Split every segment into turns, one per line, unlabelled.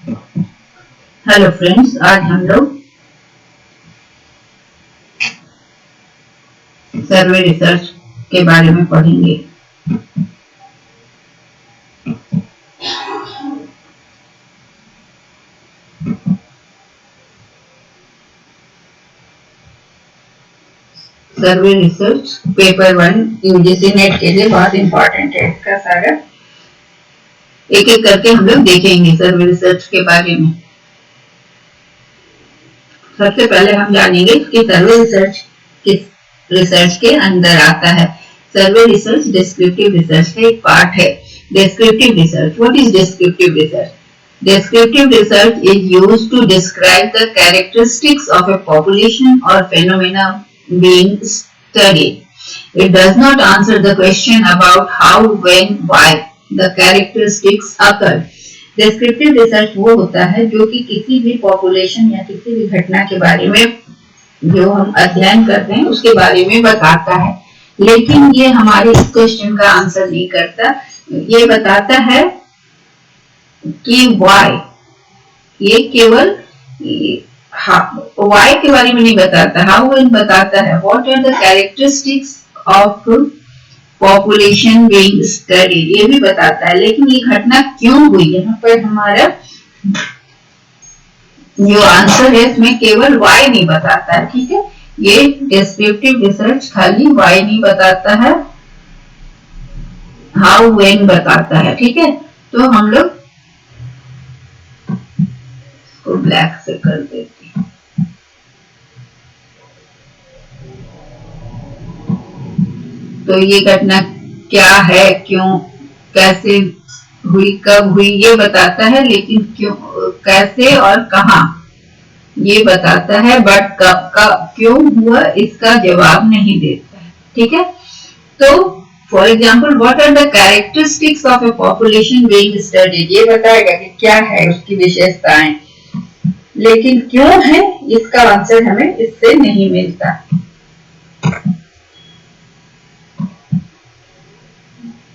Hello friends, आज हम लोग सर्वे रिसर्च के बारे में पढ़ेंगे। सर्वे रिसर्च पेपर 1 यूजीसी नेट के लिए बहुत इंपॉर्टेंट है। इसका सारा एक एक करके हम लोग देखेंगे सर्वे रिसर्च के बारे में। सबसे पहले हम जानेंगे कि सर्वे रिसर्च किस रिसर्च के अंदर आता है। सर्वे रिसर्च डिस्क्रिप्टिव रिसर्च का एक पार्ट है। Descriptive research, what is descriptive research? Descriptive research is used to describe the characteristics of a population or phenomena being studied. It does not answer the question about how, when, why the characteristics occur. Descriptive research वो होता है जो कि किसी भी population या किसी भी घटना के बारे में जो हम अध्ययन करते हैं उसके बारे में बताता है, लेकिन ये हमारे इस क्वेश्चन का आंसर नहीं करता। ये बताता है कि वाई, ये केवल वाई के बारे में नहीं बताता, हाउ वन बताता है। What are the characteristics of population being studied, ये भी बताता है, लेकिन ये घटना क्यों हुई, यहाँ पर हमारा जो आंसर है इसमें केवल वाई नहीं बताता है। ठीक है, ये डिस्क्रिप्टिव रिसर्च खाली वाई नहीं बताता है, हाउ व्हेन बताता है। ठीक है, तो हम लोग को ब्लैक से कर देती हूँ। तो ये घटना क्या है, क्यों, कैसे हुई, कब हुई, ये बताता है, लेकिन क्यों, कैसे और कहाँ ये बताता है, बट कब का क्यों हुआ इसका जवाब नहीं देता है। ठीक है, तो for example what are the characteristics of a population being studied, ये बताएगा कि क्या है उसकी विशेषताएं, लेकिन क्यों है इसका आंसर हमें इससे नहीं मिलता।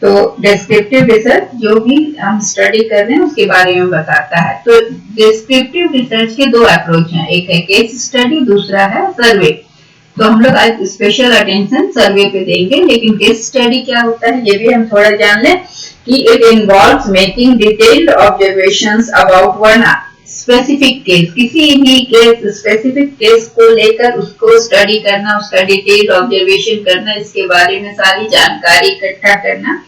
तो डिस्क्रिप्टिव रिसर्च जो भी हम स्टडी कर रहे हैं उसके बारे में बताता है। तो डिस्क्रिप्टिव रिसर्च के दो अप्रोच हैं, एक है केस स्टडी, दूसरा है सर्वे। तो हम लोग आज स्पेशल अटेंशन सर्वे पे देंगे, लेकिन केस स्टडी क्या होता है ये भी हम थोड़ा जान लें कि it involves making detailed observations about one specific case, किसी भी केस, स्पेसिफिक केस को लेकर उसको स्टडी करना, उसका डिटेल ऑब्जर्वेशन करना, इसके बारे में सारी जानकारी इकट्ठा करना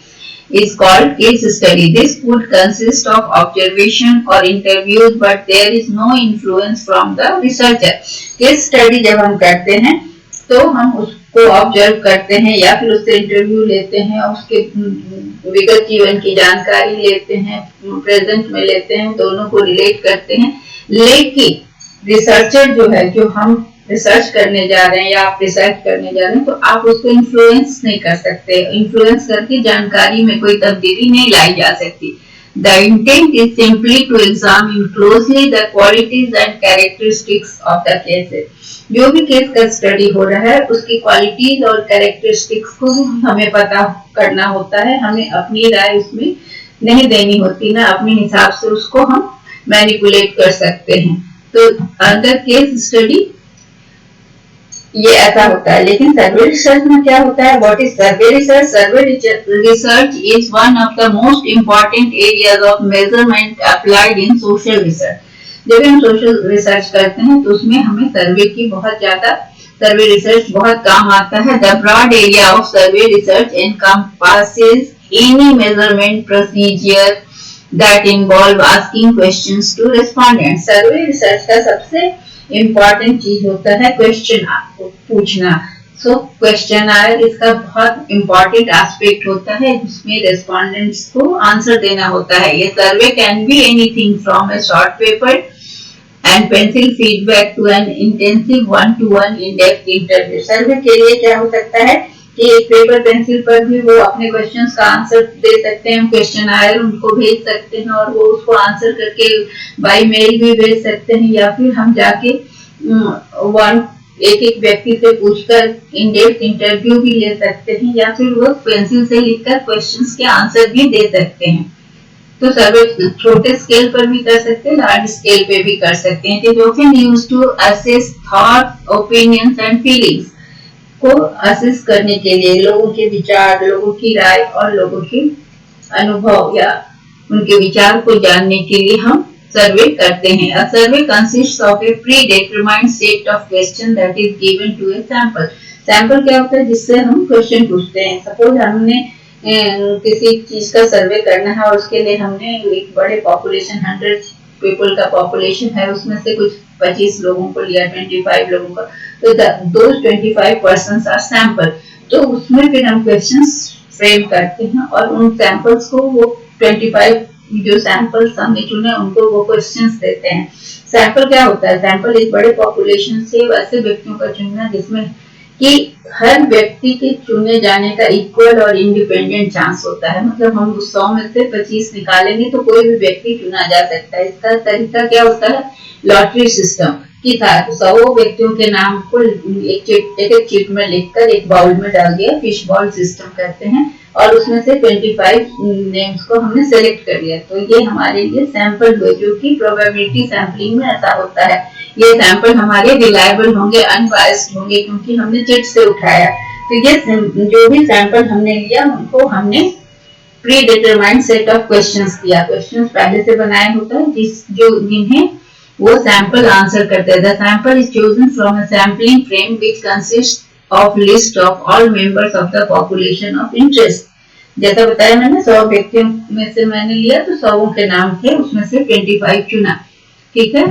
is called case study. This would consist of observation or interviews, but there is no influence from the researcher. Case study जब हम करते हैं तो हम उसको ऑब्जर्व करते हैं या फिर उससे इंटरव्यू लेते हैं और उसके विगत जीवन की जानकारी लेते हैं, प्रेजेंट में लेते हैं, दोनों को रिलेट करते हैं। लेकिन रिसर्चर जो है, जो हम रिसर्च करने जा रहे हैं या आप रिसर्च करने जा रहे हैं, तो आप उसको इन्फ्लुएंस नहीं कर सकते। इन्फ्लुएंस करके जानकारी में कोई तब्दीली नहीं लाई जा सकती। The intent is simply to examine closely the qualities and characteristics of the cases. जो भी केस का स्टडी हो रहा है उसकी क्वालिटीज और कैरेक्टरिस्टिक्स को हमें पता करना होता है, हमें अपनी राय उसमें नहीं देनी होती, ना अपने हिसाब से उसको हम मैनिपुलेट कर सकते हैं। तो अंदर केस स्टडी ये ऐसा होता है। लेकिन सर्वे रिसर्च में क्या होता है, what is survey research? Survey research is one of the most important areas of measurement applied in social research. जब हम सोशल रिसर्च करते हैं तो उसमें हमें सर्वे की बहुत ज्यादा, सर्वे रिसर्च बहुत काम आता है। The broad area of survey research encompasses any measurement procedure that involve asking questions to respondent. Survey research का सबसे इम्पॉर्टेंट चीज होता है क्वेश्चन पूछना। सो क्वेश्चनर इसका बहुत इम्पॉर्टेंट एस्पेक्ट होता है, जिसमें रेस्पोंडेंट्स को आंसर देना होता है। ये survey can be anything from a short paper and pencil feedback to an intensive 1-to-1 in depth interview. Survey के लिए क्या हो सकता है कि एक पेपर पेंसिल पर भी वो अपने क्वेश्चंस का आंसर दे सकते हैं, क्वेश्चनर उनको भेज सकते हैं और वो उसको आंसर करके बाय मेल भी भेज सकते हैं, या फिर हम जाके एक एक व्यक्ति से पूछकर इन डेप्थ इंटरव्यू भी ले सकते हैं, या फिर वो पेंसिल से लिखकर क्वेश्चंस के आंसर भी दे सकते हैं। तो सर्वे छोटे स्केल पर भी कर सकते हैं, लार्ज स्केल पे भी कर सकते हैं। It is often used to assess thoughts, opinions and feelings को असेस करने के लिए, लोगों के विचार, लोगों की राय और लोगों के अनुभव या उनके विचार को जानने के लिए हम सर्वे करते हैं। A survey consists of a predetermined set of questions that is given to a sample. Sample क्या होता है? जिससे हम क्वेश्चन पूछते हैं। सपोज हमने किसी चीज का सर्वे करना है और उसके लिए हमने एक बड़े पॉपुलेशन 100 पीपल का पॉपुलेशन है, उसमें से कुछ 25 लोगों को लिया, 25 लोगों का, तो दोज 25 पर्सन्स आर सैंपल। तो उसमें फिर हम क्वेश्चंस फ्रेम करते हैं और उन सैंपल्स को वो 25 जो सैंपल्स हमने चुने उनको वो क्वेश्चंस देते हैं। सैंपल क्या होता है? सैंपल एक बड़े पॉपुलेशन से वैसे व्यक्तियों का चुनना जिसमें कि हर व्यक्ति के चुने जाने का इक्वल और इंडिपेंडेंट चांस होता है। मतलब हम 100 में से 25 निकालेंगे तो कोई भी व्यक्ति चुना जा सकता है। इसका तरीका क्या होता है? लॉटरी सिस्टम की था। 100 व्यक्तियों के नाम को एक चिट में लिखकर एक बाउल में डाल दिया, फिश बॉल सिस्टम करते हैं, और उसमें से 25 नेम्स को हमने सेलेक्ट कर लिया। तो ये हमारे लिए सैंपल हुए, जो कि प्रोबेबिलिटी सैंपलिंग में ऐसा होता है। ये सैंपल हमारे रिलायबल होंगे, अनबायस्ड होंगे, क्योंकि हमने चिट से उठाया। तो ये जो भी सैंपल हमने लिया उनको हमने pre determined set of questions दिया। क्वेश्चंस पहले से बनाए होता है जिन्हें वो सैंपल आंसर करते हैं। The sample is chosen from a sampling frame which consist of list of all members of the population of interest. जैसा बताया मैंने, 100 व्यक्तियों में से मैंने लिया तो 100 के नाम थे, उसमें से 25 चुना। ठीक है।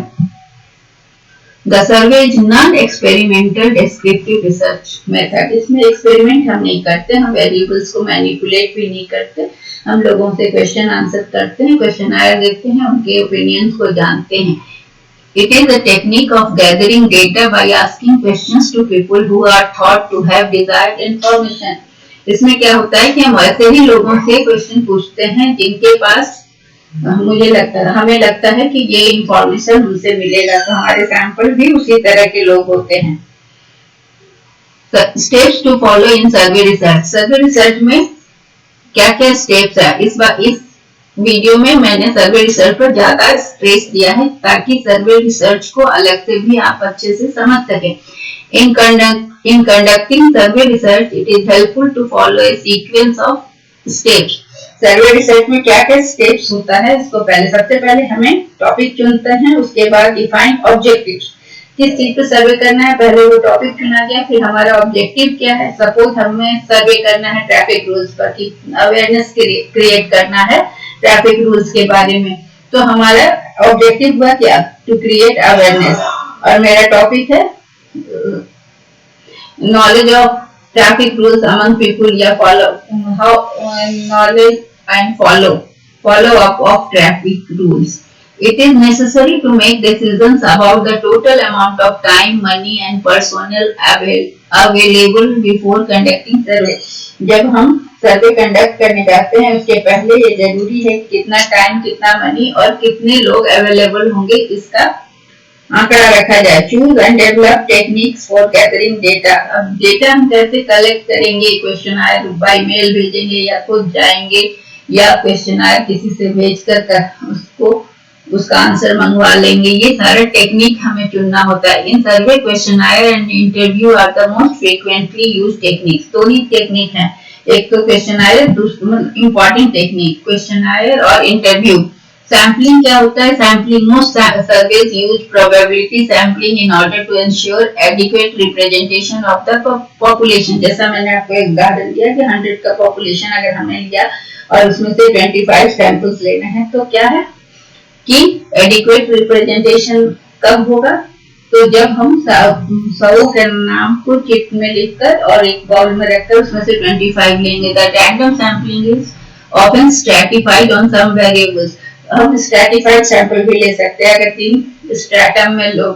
The survey is non experimental descriptive research method. इसमें एक्सपेरिमेंट हम नहीं करते, हम वेरिएबल्स को मैनिपुलेट भी नहीं करते, हम लोगों से क्वेश्चन आंसर करते हैं, क्वेश्चन आयर देखते हैं, उनके ओपिनियंस को जानते हैं। It is a technique of gathering data by asking questions to people who are thought to have desired information. इसमें क्या होता है कि हम ऐसे ही लोगों से क्वेश्चन पूछते हैं जिनके पास हमें लगता है कि ये इंफॉर्मेशन हमसे मिलेगा। तो हमारे सैंपल भी उसी तरह के लोग होते हैं। Steps to follow in survey research. Survey research में क्या क्या स्टेप्स है? इस वीडियो में मैंने सर्वे रिसर्च पर ज्यादा स्ट्रेस दिया है ताकि सर्वे रिसर्च को अलग से भी आप अच्छे से समझ सकें। In conducting survey research it is helpful to follow a sequence of steps. Survey research में क्या क्या स्टेप्स होता है, इसको सबसे पहले हमें टॉपिक चुनते हैं, उसके बाद डिफाइन ऑब्जेक्टिव्स। किस चीज पे सर्वे करना है, पहले वो टॉपिक चुना गया, फिर हमारा ऑब्जेक्टिव क्या है। सपोज हमें सर्वे करना है ट्रैफिक रूल्स पर, कि अवेयरनेस क्रिएट करना है ट्रैफिक रूल्स के बारे में, तो हमारा ऑब्जेक्टिव हुआ क्या? To create awareness. और मेरा टॉपिक है knowledge of traffic rules among people, या knowledge and follow up of traffic rules. It is necessary to make decisions about the total amount of time, money and personnel available before conducting survey. जब हम survey conduct करने जाते हैं उसके पहले ये जरूरी है कितना टाइम, कितना मनी और कितने लोग अवेलेबल होंगे, इसका आंकड़ा रखा जाए। Choose and develop techniques for gathering data. अब डेटा हम कैसे कलेक्ट करेंगे? क्वेश्चनायर बाय मेल भेजेंगे या खुद जाएंगे, या क्वेश्चनायर किसी से भेजकर उसका आंसर मंगवा लेंगे। ये सारा टेक्निक हमें चुनना होता है। In survey questionnaire and interview are the most frequently used techniques. दो ही टेक्निक है, एक तो क्वेश्चनायर, दूसरा इंपॉर्टेंट टेक्निक क्वेश्चनायर और इंटरव्यू। सैम्पलिंग क्या होता है? Sampling most surveys use probability sampling in order to ensure adequate representation of the population. जैसा मैंने आपको एक उदाहरण दिया कि 100 का पॉपुलेशन अगर हमने लिया और उसमें से 25 सैंपल्स लेने हैं, तो क्या है कि एडिक्वेट रिप्रेजेंटेशन कब होगा? तो जब हम 100 के नाम को चिट में लिखकर और एक बाउल में रखकर उसमें से 25 लेंगे। The random sampling is often stratified on some variables. हम स्ट्रैटिफाइड सैंपल भी ले सकते हैं। अगर 3 स्ट्रैटम में लोग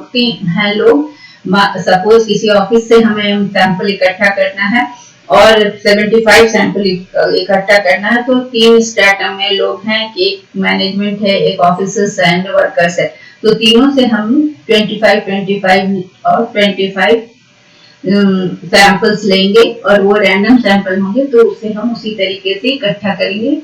सपोज किसी ऑफिस से हमें सैंपल इकट्ठा करना है और 75 सैंपल इकट्ठा करना है, तो 3 स्ट्रैटम में लोग हैं, एक मैनेजमेंट है, एक ऑफिसर्स एंड वर्कर्स है। तो तीनों से हम 25 और 25 सैंपल्स लेंगे और वो रैंडम सैंपल होंगे, तो उसे हम उसी तरीके से इकट्ठा करेंगे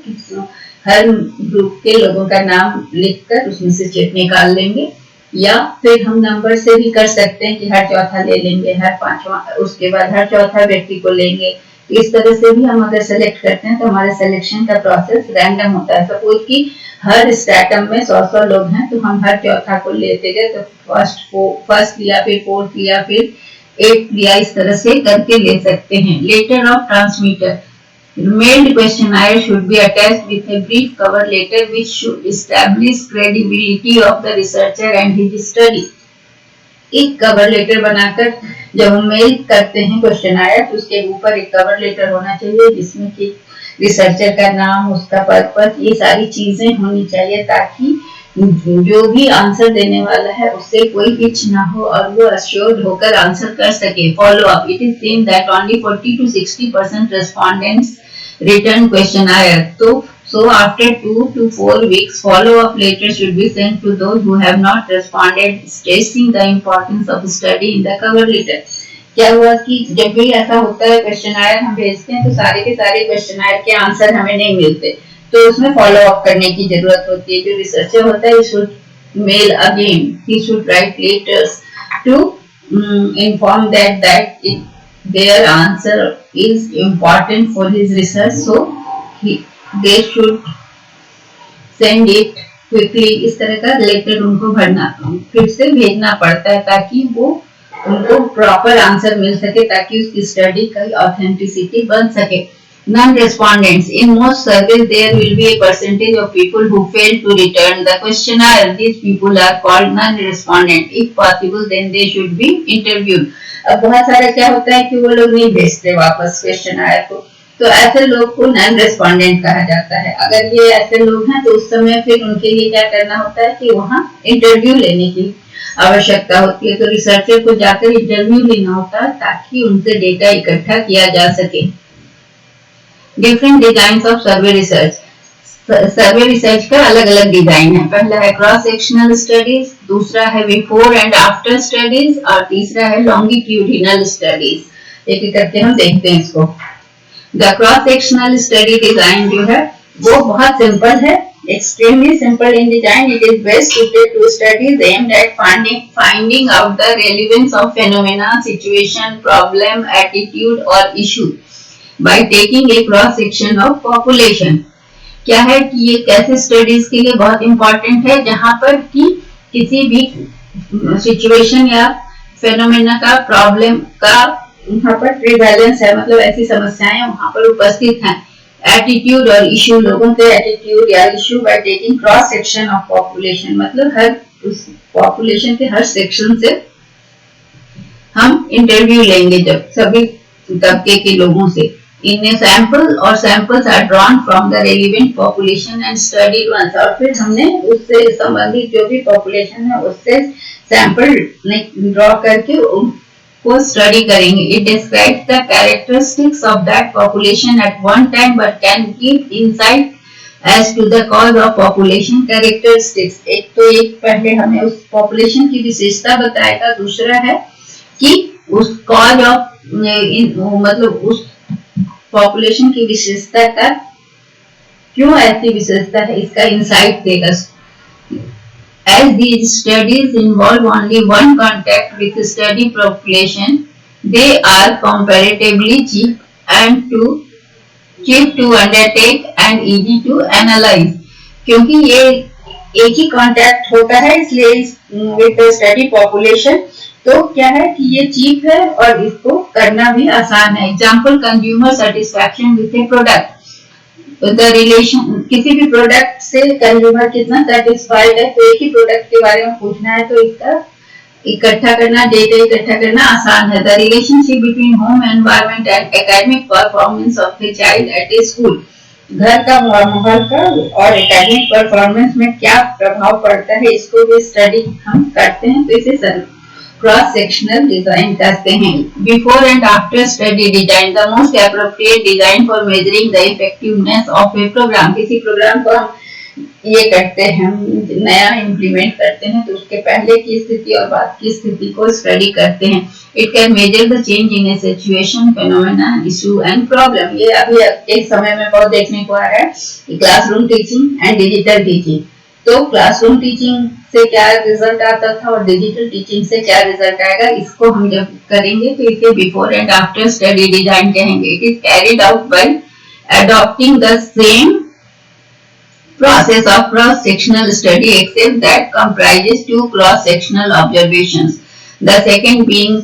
हर ग्रुप के लोगों का नाम लिखकर उसमें से चेक निकाल लेंगे, या फिर हम नंबर से भी कर सकते हैं कि हर चौथा ले लेंगे, हर पांचवा, उसके बाद हर चौथा व्यक्ति को लेंगे। इस तरह से भी हम अगर सेलेक्ट करते हैं तो हमारे सिलेक्शन का प्रोसेस रैंडम होता है। सपोज कि हर स्ट्रैटम में 100 लोग हैं तो हम हर चौथा को लेते गए, तो फर्स्ट लिया, फिर फोर्थ लिया, फिर 8 लिया, इस तरह से करके ले सकते हैं। Letter of transmitter, mailed questionnaire should be attached with a brief cover letter which should establish credibility of the researcher and his study. एक कवर लेटर बनाकर जब हम मेल करते हैं क्वेश्चनायर, तो उसके ऊपर एक कवर लेटर होना चाहिए जिसमें कि रिसर्चर का नाम, उसका पर्पस, ये सारी चीजें होनी चाहिए, ताकि जो भी आंसर देने वाला है उससे कोई हिच ना हो और वो अश्योर्ड होकर आंसर कर सके। Follow up, it is seen that only 40 to 60% respondents return questionnaire, so after 2 to 4 weeks follow up letters should be sent to those who have not responded, stressing the importance of study in the cover letter. क्या हुआ कि जब भी ऐसा होता है questionnaire हम भेजते हैं तो सारे के सारे क्वेश्चनायर के आंसर हमें नहीं मिलते, तो उसमें फॉलो अप करने की जरूरत होती है। जो रिसर्चर होता है, he should mail again, he should write letters to inform that their answer is important for his research, so they should send it quickly। इस तरह का लेटर उनको भरना, फिर से भेजना पड़ता है ताकि वो उनको प्रॉपर आंसर मिल सके, ताकि उसकी स्टडी का ऑथेंटिसिटी बन सके। Non-respondents, in most surveys there will be a percentage of people who fail to return the questionnaire. These people are called non-respondent. If possible, then they should be interviewed. अब बहुत सारा क्या होता है कि वो लोग नहीं भेजते वापस क्वेश्चनायर को, तो ऐसे लोग को नॉन रेस्पोंडेंट कहा जाता है। अगर ये ऐसे लोग हैं तो उस समय फिर उनके लिए क्या करना होता है कि वहाँ इंटरव्यू लेने की आवश्यकता होती है, तो रिसर्चर को जाकर इंटरव्यू लेना होता है ताकि उनसे डेटा इकट्ठा किया जा सके। Different design of survey research, survey research का अलग अलग डिजाइन है। पहला है क्रॉस सेक्शनल स्टडीज, दूसरा है बिफोर एंड आफ्टर स्टडीज, और तीसरा है लॉन्गिट्यूडिनल स्टडीज। एक एक करके हम देखते हैं इसको। The cross sectional study design जो है वो बहुत सिंपल है, extremely simple in design. It is best suited to studies aimed at finding out the relevance of phenomena, situation, problem, attitude or issue by taking a cross section of population. क्या है कि ये कैसे studies के लिए बहुत important है, जहां पर कि किसी भी सिचुएशन या फेनोमेना का, प्रॉब्लम का वहां पर प्रिवेलेंस है, मतलब ऐसी समस्याएं वहां पर उपस्थित हैं। एटीट्यूड और इश्यू, लोगों के एटीट्यूड या issue by taking cross section of population, मतलब हर उस पॉपुलेशन के हर सेक्शन से हम इंटरव्यू लेंगे जब सभी तबके के लोगों से। इन ए सैंपल और samples are drawn from the relevant population and studied once, और फिर हमने उससे संबंधित जो भी पॉपुलेशन है उससे सैंपल ड्रॉ करके को स्टडी करेंगे। It describes the characteristics of that population at one time but can give insight as to the cause of population characteristics. एक पहले हमें उस पॉपुलेशन की विशेषता बताएगा, दूसरा है कि उस कॉज ऑफ मतलब उस पॉपुलेशन की विशेषता का क्यों ऐसी विशेषता है इसका इंसाइट देगा। As these studies involve only one contact with the study population, they are comparatively cheap to undertake and easy to analyze. क्योंकि ये एक ही कांटेक्ट होता है इसलिए with the study population, तो क्या है कि ये चीप है और इसको करना भी आसान है। Example, consumer satisfaction with A product, the relation, किसी भी प्रोडक्ट से कंज्यूमर कितना सेटिस्फाइड है, तो एक ही प्रोडक्ट के बारे में पूछना है तो इसका इकट्ठा करना, डेटा इकट्ठा करना आसान है। The relationship between home environment and academic performance of the child at A school, घर का माहौल का और एकेडमिक परफॉर्मेंस में क्या प्रभाव पड़ता है, इसको भी स्टडी हम करते हैं, तो इसे क्रॉस सेक्शनल डिजाइन कहते हैं। Before and after study design, the most appropriate design for measuring the effectiveness of a programme. किसी प्रोग्राम को हम ये करते हैं, हम नया इम्प्लीमेंट करते हैं तो उसके पहले की स्थिति और बाद की स्थिति को स्टडी करते हैं। It can measure the change in A situation, phenomena, issue and problem. ये अभी एक समय में बहुत देखने को आ रहा है, classroom teaching and digital teaching. तो क्लासरूम टीचिंग से क्या रिजल्ट आता था और डिजिटल टीचिंग से क्या रिजल्ट आएगा, इसको हम जब करेंगे तो इसे before and after study design कहेंगे। It is carried out by adopting the same process of cross-sectional study except that comprises two cross-sectional observations, the second being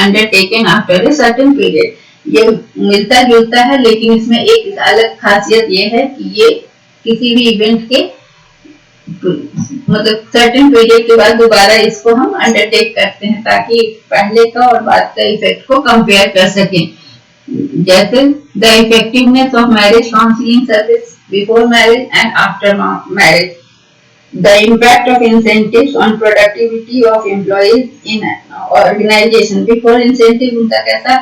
undertaken after a certain period. ये मिलता जुलता है, लेकिन इसमें एक अलग खासियत ये है कि ये किसी भी इवेंट के मतलब सर्टेन पीरियड के बाद दोबारा इसको हम अंडरटेक करते हैं ताकि पहले का और बाद का इफेक्ट को कंपेयर कर सकें। जैसे the effectiveness of marriage counselling service before marriage and after marriage, the impact of incentives on productivity of employees in organisation. Before incentive उनका कैसा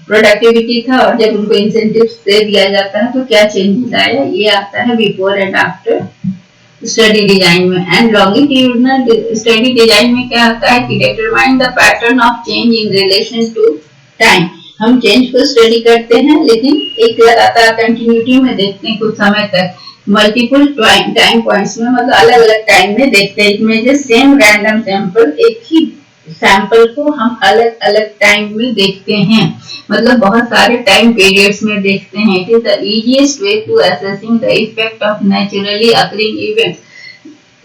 प्रोडक्टिविटी था और जब उनको इंसेंटिव दे दिया जाता है तो क्या चेंजेस आया, ये आता है before and after study design में। एंड लॉन्गिट्यूडनल स्टडी डिजाइन में क्या होता है कि determine the pattern of change in relation to time. हम चेंज को स्टडी करते हैं लेकिन एक लगातार कंटिन्यूटी में देखते हैं कुछ समय तक, मल्टीपल टाइम पॉइंट्स में, मतलब अलग अलग टाइम में देखते हैं। इमेजेस सेम रैंडम सैंपल, एक ही सैंपल को हम अलग अलग टाइम में देखते हैं, मतलब बहुत सारे टाइम पीरियड्स में देखते हैं। It is the easiest way to assessing the effect of naturally occurring events.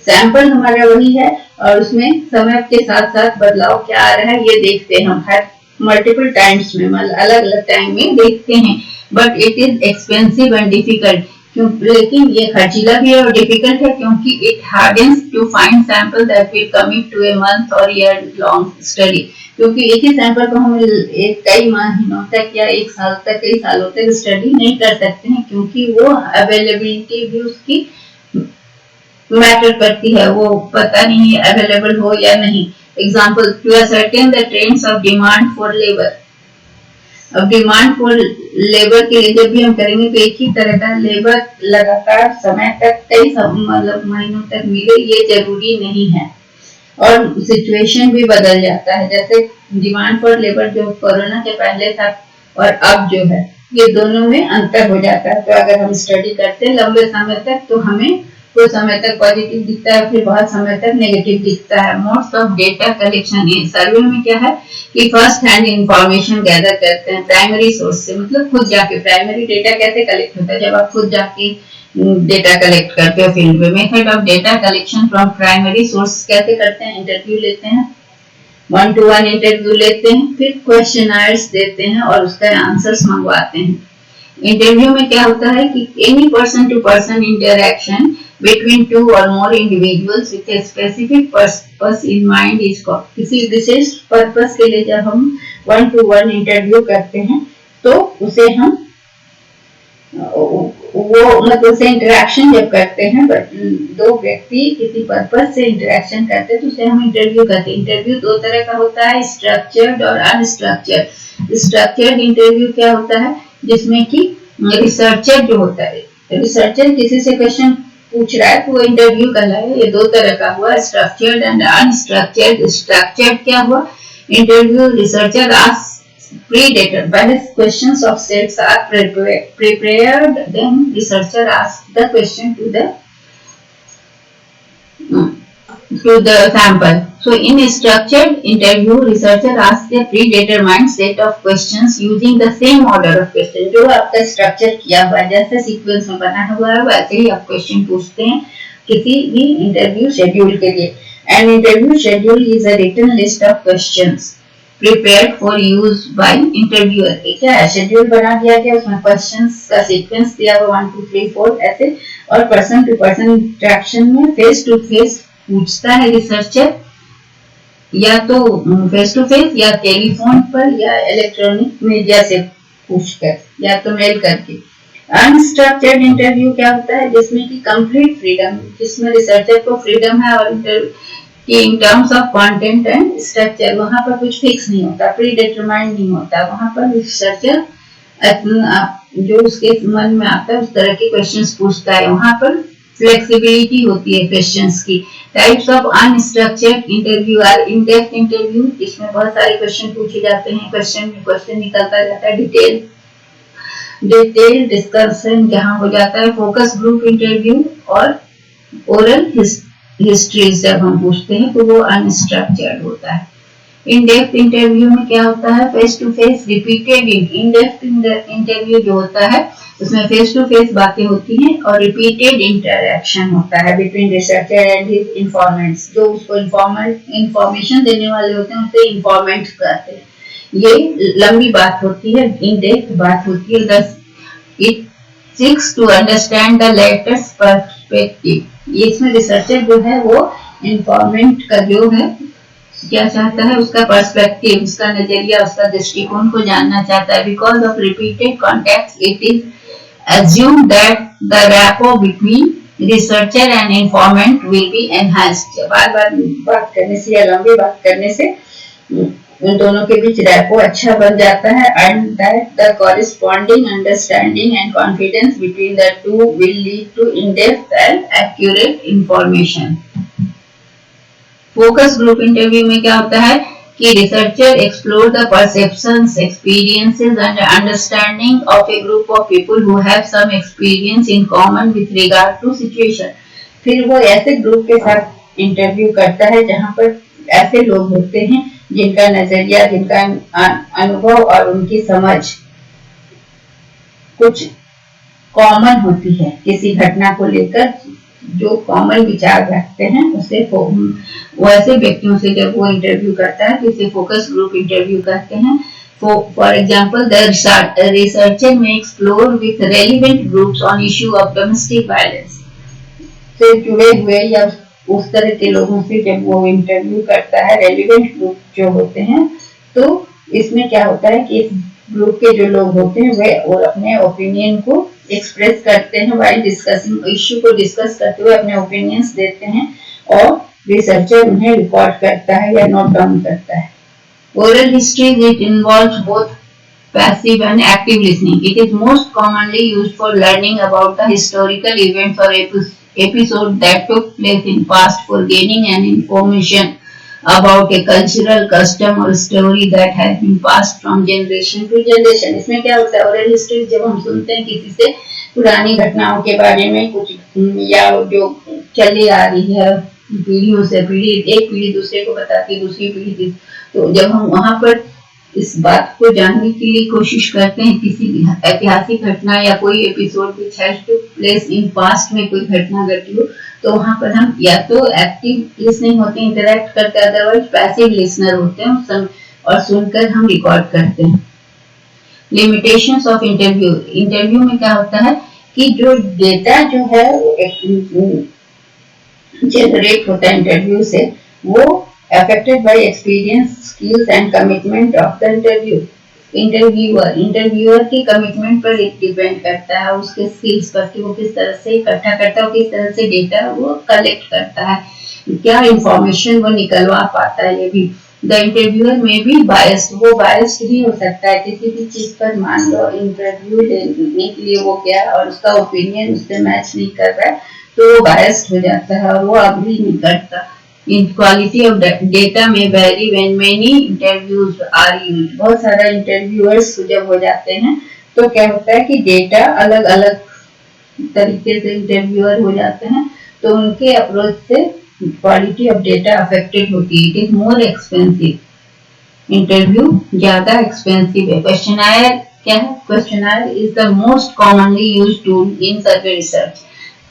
Sample हमारा वही है और उसमें समय के साथ साथ बदलाव क्या आ रहा है ये देखते हैं हम हर मल्टीपल टाइम्स में, मतलब अलग अलग टाइम में देखते हैं। But it is expensive and difficult, लेकिन ये खर्चीला भी है और डिफिकल्ट है क्योंकि it hardens to find sample that will commit to a month और ईयर लॉन्ग स्टडी। क्योंकि एक ही सैंपल को हम एक कई महीनों तक या एक साल तक, कई सालों तक स्टडी नहीं कर सकते हैं क्योंकि वो अवेलेबिलिटी भी उसकी मैटर करती है, वो पता नहीं है अवेलेबल हो या नहीं। Example, to ascertain the trends of demand for labor। अब डिमांड फॉर लेबर के लिए जब भी हम करेंगे तो एक ही तरह का लेबर लगातार समय तक कई मतलब महीनों तक मिले ये जरूरी नहीं है और सिचुएशन भी बदल जाता है। जैसे डिमांड फॉर लेबर जो कोरोना के पहले था और अब जो है ये दोनों में अंतर हो जाता है। तो अगर हम स्टडी करते हैं लंबे समय तक तो हमें कुछ समय तक पॉजिटिव दिखता है, फिर बहुत समय तक नेगेटिव दिखता है। मोड्स ऑफ डेटा कलेक्शन सर्वे में क्या है कि फर्स्ट हैंड इंफॉर्मेशन गैदर करते हैं प्राइमरी सोर्स से, मतलब खुद जाके। प्राइमरी डेटा कैसे कलेक्ट होता है, जब आप खुद जाके डेटा कलेक्ट करते हो फील्ड में। Method of data collection from primary source कैसे करते हैं, इंटरव्यू लेते हैं, 1-to-1 इंटरव्यू लेते हैं, फिर क्वेश्चनर्स देते हैं और उसका आंसर्स मंगवाते हैं। इंटरव्यू में क्या होता है कि any person to person interaction between two or more individuals with a specific purpose in mind is called। किसी विशेष पर्पस के लिए जब हम 1-to-1 इंटरव्यू करते हैं तो उसे हम वो मतलब से इंटरेक्शन जब करते हैं, दो व्यक्ति किसी पर्पस से इंटरेक्शन करते हैं तो उसे हम इंटरव्यू करते हैं। इंटरव्यू दो तरह का होता है, स्ट्रक्चर्ड और अनस्ट्रक्चर्ड। स्ट्रक्चर्ड इंटरव्यू क्या होता है जिसमें कि रिसर्चर जो होता है, रिसर्चर किसी से क्वेश्चन पूछ रहा है तो वो इंटरव्यू कहलाएगा। ये दो तरह का हुआ, स्ट्रक्चर्ड एंड अनस्ट्रक्चर्ड। स्ट्रक्चर्ड क्या हुआ, इंटरव्यू रिसर्चर आस्क्स प्रीडेटर पहले questions of sales are prepared, then researcher asks the question to the sample। So in a structured interview, researcher asks a predetermined set of questions using the same order of question। जो आपका structure किया हुआ है, जैसे sequence में बना हुआ है वैसे ही आप क्वेश्चन पूछते हैं किसी भी इंटरव्यू शेड्यूल के लिए। An interview schedule is a written list of questions prepared for use by interviewer। क्या है, शेड्यूल बना दिया गया, उसमें क्वेश्चंस का सीक्वेंस दिया हुआ 1 2 3 4 ऐसे, और पर्सन टू पर्सन इंटरेक्शन में फेस टू फेस पूछता है रिसर्चर, या तो फेस टू फेस या टेलीफोन पर या इलेक्ट्रॉनिक मीडिया से पूछकर या तो मेल करके। अनस्ट्रक्चर्ड इंटरव्यू क्या होता है जिसमें कि कंप्लीट फ्रीडम, जिसमें रिसर्चर को फ्रीडम है और in terms of content and structure वहां पर कुछ फिक्स नहीं होता, प्री डिटरमाइंड नहीं होता। वहां पर रिसर्चर जो उसके मन में आता है उस तरह के क्वेश्चंस पूछता है। वहां पर फ्लेक्सिबिलिटी होती है क्वेश्चंस की। Types of unstructured interview are in depth interview, जिसमें बहुत सारे क्वेश्चन पूछे जाते हैं, क्वेश्चन में क्वेश्चन निकलता जाता है, डिटेल डिस्कशन जहाँ हो जाता है, फोकस ग्रुप इंटरव्यू और ओरल हिस्ट्री जब हम पूछते हैं तो वो अनस्ट्रक्चर्ड होता है। इन डेप्थ इंटरव्यू में क्या होता है, face to face repeated in depth interview जो होता है उसमें फेस टू फेस बातें होती हैं और रिपीटेड इंटरेक्शन होता है between researcher and his informants. जो उसको इंफॉर्मेशन देने वाले होते हैं उसे इन्फॉर्मेंट कहते हैं। ये लंबी बात होती है, इन डेप्थ बात होती है। Thus it seeks to understand the latter's perspective. इसमें रिसर्चर जो है वो इन्फॉर्मेंट का जो है क्या चाहता है, उसका पर्सपेक्टिव, उसका नजरिया, उसका दृष्टिकोण को जानना चाहता है। Because of repeated contact it is assumed that the rapport between researcher and informant will be enhanced। बार बार बात करने से या लंबी बात करने से उन दोनों के बीच रैपो अच्छा बन जाता है, and that the corresponding understanding and confidence between the two will lead to in-depth and accurate information। Focus group interview में क्या होता है कि researcher explore the perceptions, experiences and understanding of a group of people who have some experience in common with regard to situation. फिर वो ऐसे group के साथ इंटरव्यू करता है जहां पर ऐसे लोग होते हैं जिनका नजरिया, जिनका अनुभव और उनकी समझ कुछ कॉमन होती है किसी घटना को लेकर, जो कॉमन विचार रखते हैं उसे वैसे व्यक्तियों से जब वो इंटरव्यू करता है तो इसे फोकस ग्रुप इंटरव्यू कहते हैं। फॉर एग्जांपल द रिसर्चर में explore with relevant groups on issue of domestic violence से जुड़े हुए या उस तरह के लोगों से जब वो इंटरव्यू करता है, रेलिवेंट ग्रुप जो होते हैं, तो इसमें क्या होता है कि इस ग्रुप के जो लोग होते हैं वे और अपने ओपिनियन को एक्सप्रेस करते हैं, वाइल डिस्कसिंग इश्यू को डिस्कस करते हुए अपने ओपिनियंस देते हैं और रिसर्चर उन्हें रिकॉर्ड करता है या नोट डाउन करता है। Oral history it involves both passive and active listening. It is most commonly used for learning about the historical events or episode that took place in past, for gaining an information about a cultural custom or story that has been passed from generation to generation। इसमें क्या होता है, oral history जब हम सुनते हैं किसी से पुरानी घटनाओं के बारे में कुछ या जो चली आ रही है पीढ़ियों से पीढ़ी, एक पीढ़ी दूसरे को बताती, दूसरी पीढ़ी, तो जब हम वहां पर इस बात को जानने के लिए कोशिश करते हैं किसी ऐतिहासिक घटना या कोई episode which has to place in past में कोई घटना घटी हो, तो वहां पर हम या तो एक्टिव लिसनिंग होते हैं, इंटरेक्ट करते हैं, अदरवाइज पैसिव लिसनर होते हैं और सुनकर हम रिकॉर्ड करते हैं। Limitations of interview. इंटरव्यू में क्या होता है कि जो डेटा जो है जनरेट होता है इंटरव्यू से, वो affected by experience, skills and commitment of the interviewer की कमिटमेंट पर डिपेंड करता है, उसके स्किल्स पर कि वो किस तरह से इकट्ठा करता है, किस तरह से डेटा वो कलेक्ट करता है, क्या इंफॉर्मेशन वो निकलवा पाता है। ये भी द इंटरव्यूअर में भी बायस्ड, वो बायस्ड ही हो सकता है किसी भी चीज पर। मान लो इंटरव्यू लेने के लिए वो क्या और उसका ओपिनियन उससे मैच नहीं कर रहा है तो वो बायस्ड हो जाता है और वो अग्री नहीं करता। In quality of data may vary when many interviews are used। बहुत सारा इंटरव्यूअर्स जब हो जाते हैं तो क्या होता है कि डेटा अलग अलग तरीके से इंटरव्यूअर हो जाते हैं, तो उनके अप्रोच से क्वालिटी ऑफ डेटा अफेक्टेड होती है। It is more expensive. Interview ज्यादा एक्सपेंसिव है। क्वेश्चनायर क्या है? Questionnaire is the most commonly used tool in survey research.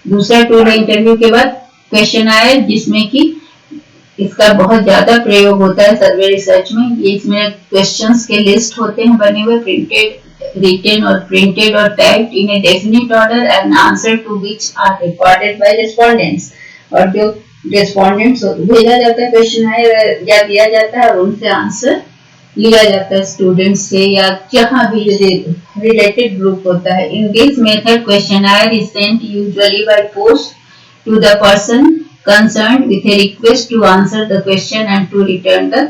दूसरा टूल है इंटरव्यू के बाद क्वेश्चनायर, जिसमें कि इसका बहुत ज्यादा प्रयोग होता है सर्वे रिसर्च में। ये इसमें क्वेश्चंस के लिस्ट होते हैं बने हुए, प्रिंटेड, रिटन और प्रिंटेड और typed in a definite order and answer to which are recorded by respondents. और जो रेस्पोंडेंट्स भेजा जाता है क्वेश्चनायर या दिया जाता है और उनसे आंसर लिया जाता है स्टूडेंट्स से या जहां भी रिलेटेड ग्रुप होता है। In this method questionnaire is sent usually by post to the person concerned with a request to answer the question and to return the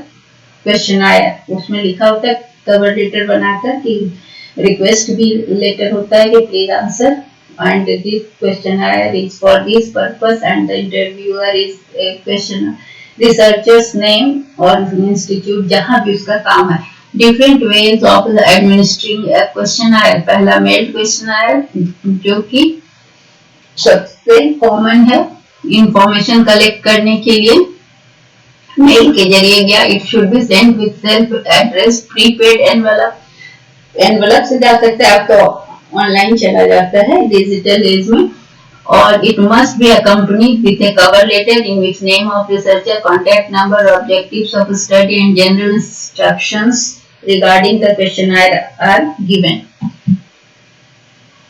questionnaire। उसमें लिखा होता है कवर लेटर बनाकर कि रिक्वेस्ट भी लेटर होता है कि please answer and this questionnaire is for this purpose, and the interviewer is a question researcher's name और institute जहाँ भी उसका काम है. Different ways of administering a questionnaire. पहला mailed questionnaire जो कि सबसे कॉमन है इंफॉर्मेशन कलेक्ट करने के लिए मेल के जरिए गया. It should be send with self address prepaid envelope से जा सकता है, आपका ऑनलाइन चला जाता है डिजिटल एज में. और it must be accompanied with a cover letter in which name of researcher, contact number, objectives of study and general instructions regarding the questionnaire are given.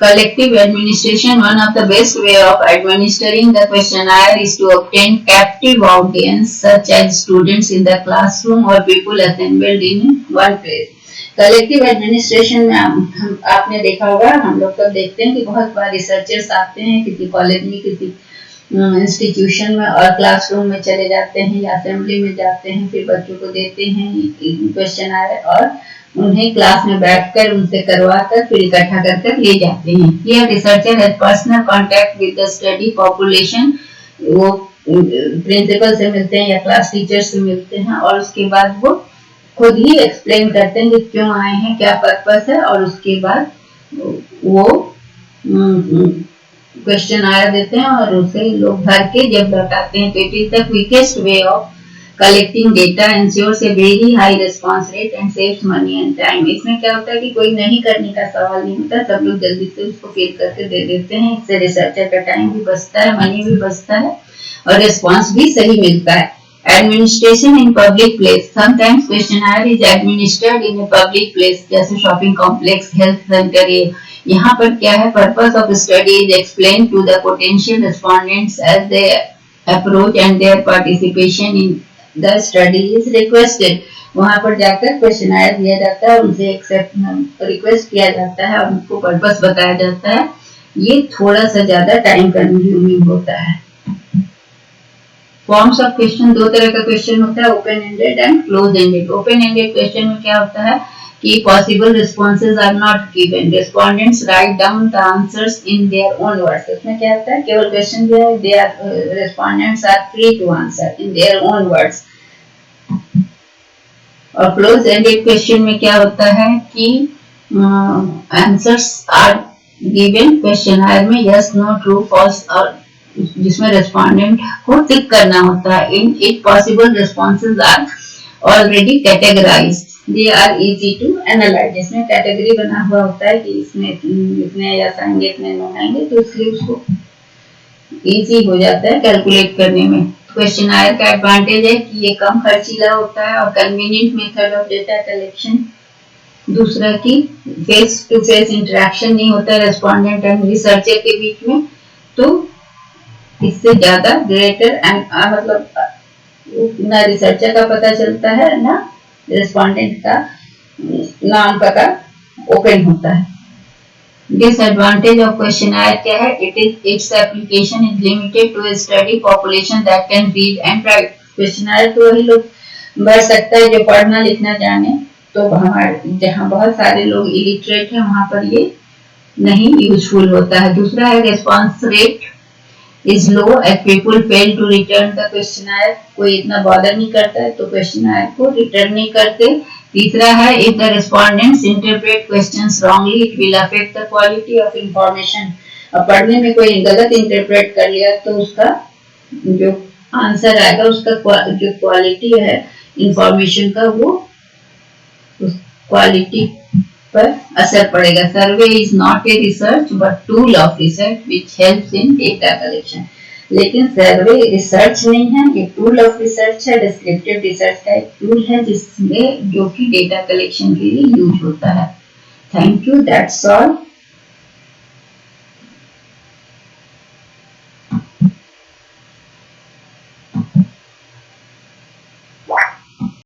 Collective administration. One of the best way of administering the questionnaire is to obtain captive audience such as students in the classroom or people assembled in one place. Collective administration में आपने देखा होगा, हम लोग तब देखते हैं कि बहुत बार रिसर्चर्स आते हैं किसी कॉलेज में, किसी इंस्टीट्यूशन में और क्लासरूम में चले जाते हैं या असेंबली में जाते हैं, फिर बच्चों को देते हैं क्वेश्चनायर और उन्हें क्लास में बैठकर उनसे करवाकर फिर इकट्ठा कर ले जाते हैं. ये researcher has personal contact with the study population. वो प्रिंसिपल से मिलते हैं या क्लास टीचर से मिलते हैं और उसके बाद वो खुद ही एक्सप्लेन करते हैं कि क्यों आए हैं, क्या पर्पस है, और उसके बाद वो क्वेश्चन आया देते हैं और उसे लोग भर के जब लौटाते हैं. तो it is the quickest way of collecting data, ensures a very high response rate and saves money and time. इसमें क्या होता है कि कोई नहीं करने का सवाल नहीं होता, सब लोग जल्दी से उसको फिल करके दे देते हैं. इससे रिसर्चर का टाइम भी बचता है, मनी भी बचता है और रिस्पांस भी सही मिलता है. Administration in public place. Sometimes questionnaire is administered in a public place, जैसे shopping complex, health center. यहाँ पर क्या है, purpose of study is explained to the potential respondents as they approach and their participation in the study is requested. वहाँ पर जाकर questionnaire दिया जाता है, उनसे एक्सेप्ट रिक्वेस्ट किया जाता है और उनको पर्पस बताया जाता है. ये थोड़ा सा ज्यादा टाइम कंज्यूमिंग होता है. फॉर्म्स ऑफ क्वेश्चन, दो तरह का क्वेश्चन होता है, open ended and close ended. Open ended question में क्या होता है कि possible responses are not given, respondents write down the answers in their own words. इसमें क्या होता है, केवल क्वेश्चन दिया है, they are respondents are free to answer in their own words. और क्लोज एंडेड क्वेश्चन में क्या होता है कि आंसर्स आर गिवन क्वेश्चनायर में, यस, नो, ट्रू, फॉल्स, और जिसमें रेस्पोंडेंट को टिक करना होता है. In it possible responses are already categorised, they are easy to analyse. इसमें कैटेगरी बना हुआ होता है कि इसमें इतने यस आएंगे, इतने नो आएंगे, तो इसलिए उसको इजी हो जाता है कैलकुलेट करने में. क्वेश्चनायर का एडवांटेज है कि ये कम खर्चीला होता है और convenient method of data collection. दूसरा कि फेस टू फेस इंटरेक्शन नहीं होता रेस्पोंडेंट एंड रिसर्चर के बीच में, तो इससे ज्यादा ग्रेटर एंड मतलब ना रिसर्चर का पता चलता है ना रेस्पोंडेंट का नाम पता ओपन होता है. डिसएडवांटेज ऑफ क्वेश्चनायर क्या है, its application is limited to a study population that can read and write. Questionnaire तो वही लोग भर सकता है जो पढ़ना लिखना जाने, तो हमारे जहाँ बहुत सारे लोग इलिटरेट हैं वहां पर ये नहीं यूजफुल होता है. दूसरा है response rate is low as people fail to return the questionnaire. कोई इतना बॉदर नहीं करता है तो क्वेश्चनायर को रिटर्न नहीं करते. तीसरा है if the respondents interpret questions wrongly it will affect the quality of information. अब पढ़ने में कोई गलत इंटरप्रेट कर लिया तो उसका जो आंसर आएगा उसका जो क्वालिटी है इंफॉर्मेशन का वो उस क्वालिटी पर असर पड़ेगा. सर्वे is not a research but tool of research which helps in data collection. लेकिन सर्वे रिसर्च नहीं है, ये टूल ऑफ रिसर्च है, डिस्क्रिप्टिव रिसर्च का एक टूल है जिसमें जो कि डेटा कलेक्शन के लिए यूज होता है. Thank you, that's all.